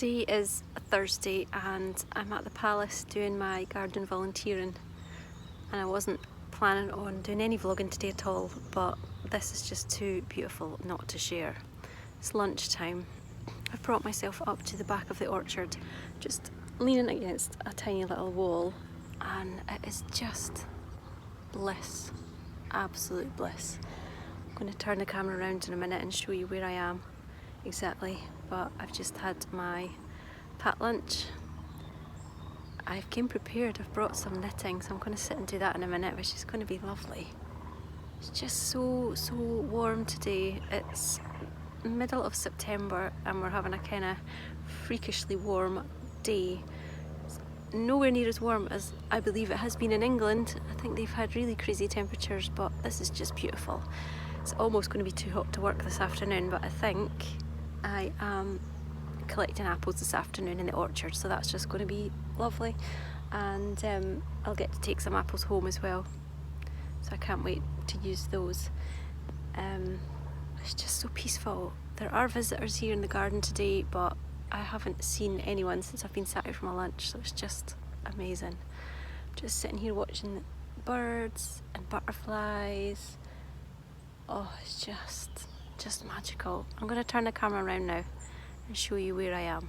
Today is a Thursday and I'm at the palace doing my garden volunteering, and I wasn't planning on doing any vlogging today at all, but this is just too beautiful not to share. It's lunchtime. I've brought myself up to the back of the orchard, just leaning against a tiny little wall, and it is just bliss, absolute bliss. I'm going to turn the camera around in a minute and show you where I am exactly, but I've just had my pat lunch. I've came prepared, I've brought some knitting, so I'm going to sit and do that in a minute, which is going to be lovely. It's just so warm today. It's middle of September and we're having a kind of freakishly warm day. It's nowhere near as warm as I believe it has been in England. I think they've had really crazy temperatures, but this is just beautiful. It's almost going to be too hot to work this afternoon, but I think I am collecting apples this afternoon in the orchard, so that's just going to be lovely, and I'll get to take some apples home as well, so I can't wait to use those. It's just so peaceful. There are visitors here in the garden today, but I haven't seen anyone since I've been sat here for my lunch, so it's just amazing. Just sitting here watching birds and butterflies. Oh, it's just magical. I'm going to turn the camera around now and show you where I am.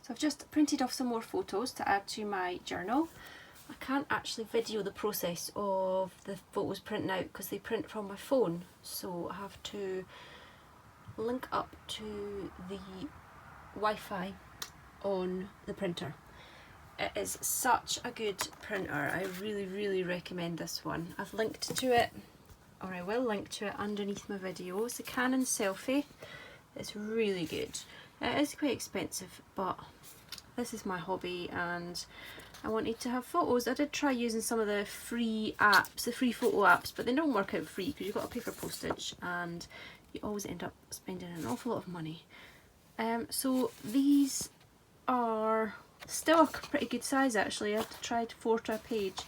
So I've just printed off some more photos to add to my journal. I can't actually video the process of the photos printing out because they print from my phone, so I have to link up to the Wi-Fi on the printer. It is such a good printer. I really recommend this one. I've linked to it, or I will link to it underneath my video. It's a Canon Selfie. It's really good. It is quite expensive, but this is my hobby and I wanted to have photos. I did try using some of the free apps, the free photo apps, but they don't work out free because you've got to pay for postage and you always end up spending an awful lot of money. So these are still a pretty good size actually. I tried 4 to a page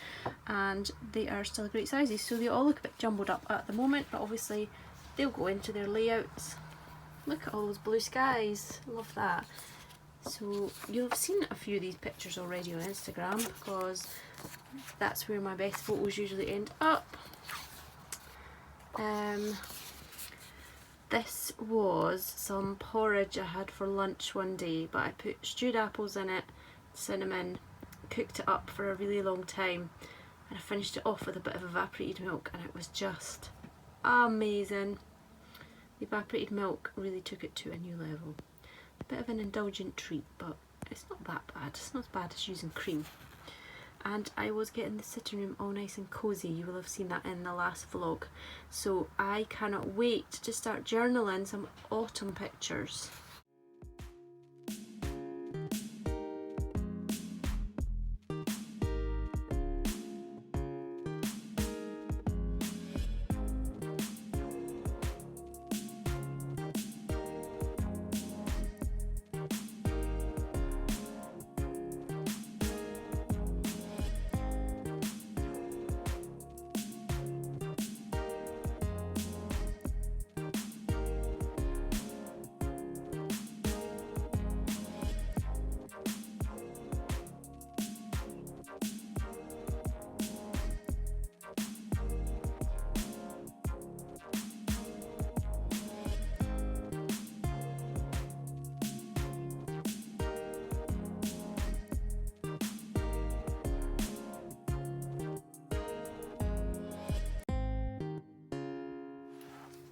and they are still great sizes. So they all look a bit jumbled up at the moment, but obviously they'll go into their layouts. Look at all those blue skies, love that. So you'll have seen a few of these pictures already on Instagram because that's where my best photos usually end up. This was some porridge I had for lunch one day, but I put stewed apples in it, cinnamon, cooked it up for a really long time, and I finished it off with a bit of evaporated milk and it was just amazing. The evaporated milk really took it to a new level. A bit of an indulgent treat, but it's not that bad. It's not as bad as using cream. And I was getting the sitting room all nice and cosy. You will have seen that in the last vlog. So I cannot wait to start journaling some autumn pictures.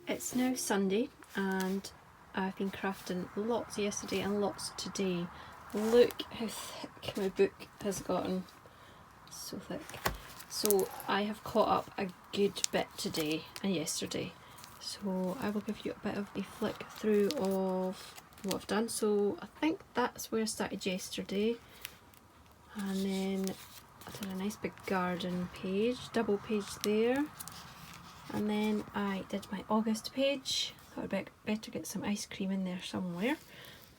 It's now Sunday and I've been crafting lots yesterday and lots today. Look how thick my book has gotten. So thick. So I have caught up a good bit today and yesterday. So I will give you a bit of a flick through of what I've done. So I think that's where I started yesterday. And then I did a nice big garden page, double page there. And then I did my August page. Thought I'd better get some ice cream in there somewhere.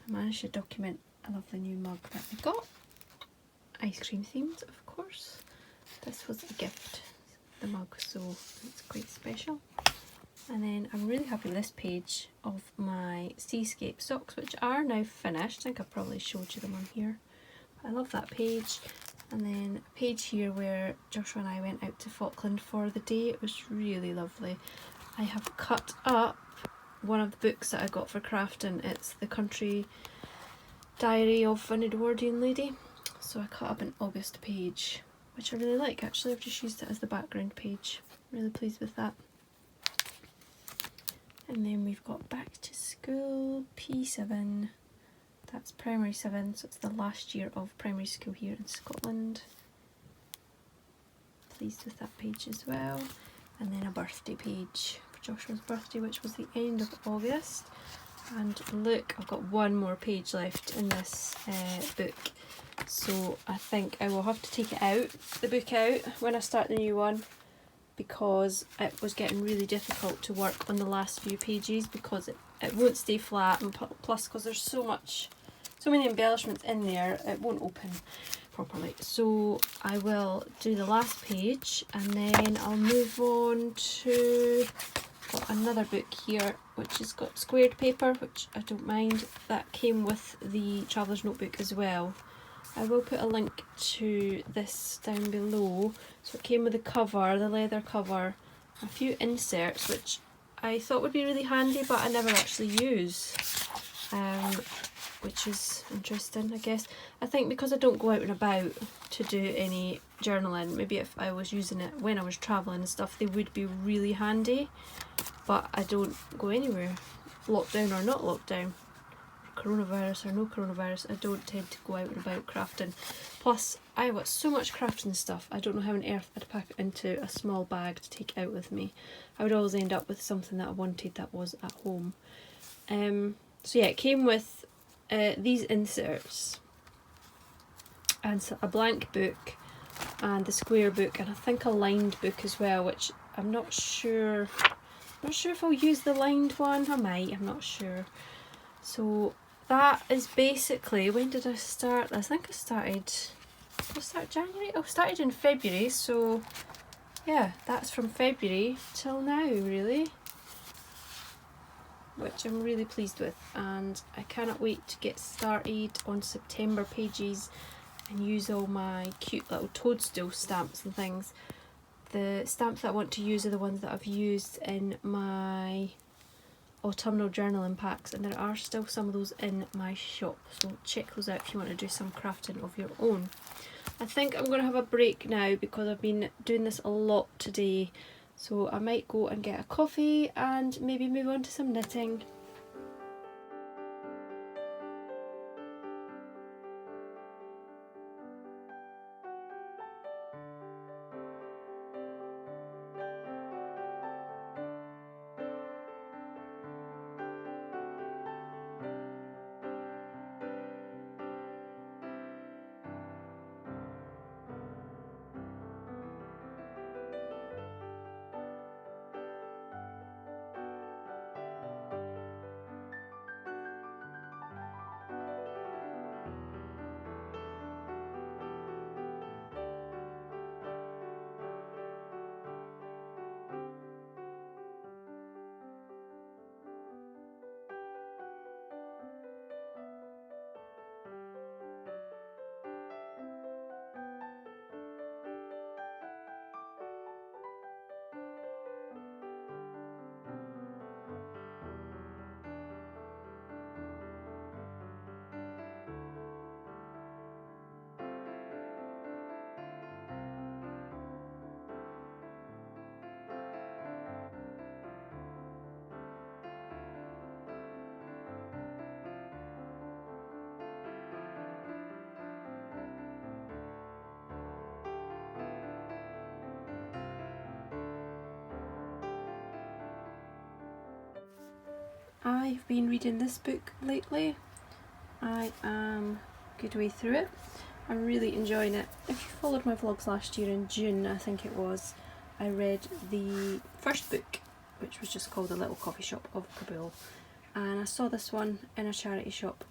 I managed to document a lovely new mug that I got. Ice cream themed, of course. This was a gift, the mug, so it's quite special. And then I'm really happy with this page of my seascape socks, which are now finished. I think I've probably showed you them on here. I love that page. And then a page here where Joshua and I went out to Falkland for the day. It was really lovely. I have cut up one of the books that I got for crafting. It's The Country Diary of an Edwardian Lady. So I cut up an August page, which I really like actually. I've just used it as the background page. Really pleased with that. And then we've got Back to School P7. That's primary 7, so it's the last year of primary school here in Scotland. Pleased with that page as well. And then a birthday page for Joshua's birthday, which was the end of August. And look, I've got one more page left in this book. So I think I will have to take the book out when I start the new one, because it was getting really difficult to work on the last few pages because it won't stay flat, and plus because there's so many embellishments in there, it won't open properly. So I will do the last page and then I'll move on to another book here which has got squared paper, which I don't mind. That came with the Traveller's Notebook as well. I will put a link to this down below. So it came with the cover, the leather cover, a few inserts which I thought would be really handy but I never actually use, which is interesting I guess. I think because I don't go out and about to do any journaling, maybe if I was using it when I was travelling and stuff, they would be really handy, but I don't go anywhere, lockdown or not lockdown, coronavirus or no coronavirus. I don't tend to go out and about crafting. Plus I've got so much crafting stuff, I don't know how on earth I'd pack it into a small bag to take out with me. I would always end up with something that I wanted that was at home. So yeah, it came with these inserts and a blank book and the square book, and I think a lined book as well, which I'm not sure if I'll use the lined one. I might, I'm not sure. So that is basically, when did I start? I think I started January? Oh, I started in February, so yeah, that's from February till now really, which I'm really pleased with, and I cannot wait to get started on September pages and use all my cute little toadstool stamps and things. The stamps that I want to use are the ones that I've used in my autumnal journaling packs, and there are still some of those in my shop, so check those out if you want to do some crafting of your own. I think I'm going to have a break now because I've been doing this a lot today, so I might go and get a coffee and maybe move on to some knitting. I've been reading this book lately. I am a good way through it. I'm really enjoying it. If you followed my vlogs last year in June, I think it was, I read the first book, which was just called The Little Coffee Shop of Kabul, and I saw this one in a charity shop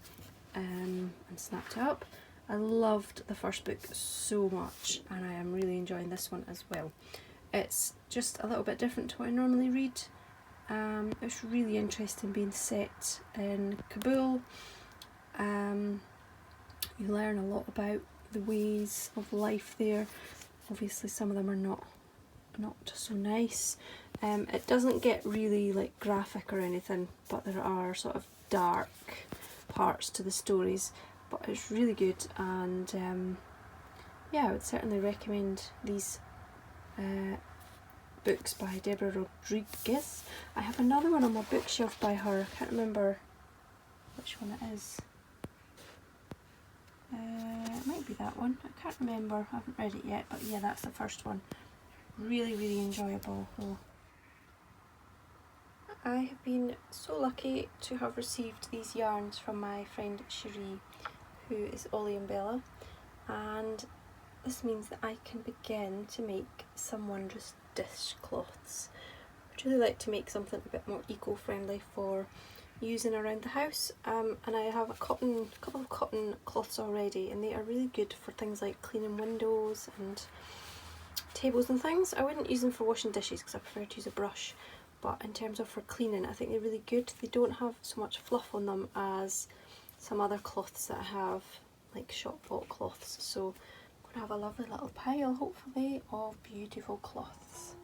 and snapped it up. I loved the first book so much and I am really enjoying this one as well. It's just a little bit different to what I normally read. It's really interesting being set in Kabul. You learn a lot about the ways of life there. Obviously some of them are not so nice. It doesn't get really like graphic or anything, but there are sort of dark parts to the stories, but it's really good, and yeah, I would certainly recommend these books by Deborah Rodriguez. I have another one on my bookshelf by her. I can't remember which one it is. It might be that one. I can't remember. I haven't read it yet, but yeah, that's the first one. Really, really enjoyable though. I have been so lucky to have received these yarns from my friend Cherie, who is Ollie and Bella, and this means that I can begin to make some wondrous dishcloths. I'd really like to make something a bit more eco-friendly for using around the house, and I have a couple of cotton cloths already, and they are really good for things like cleaning windows and tables and things. I wouldn't use them for washing dishes because I prefer to use a brush, but in terms of for cleaning I think they're really good. They don't have so much fluff on them as some other cloths that I have, like shop bought cloths, so I'm going to have a lovely little pile hopefully of beautiful cloths.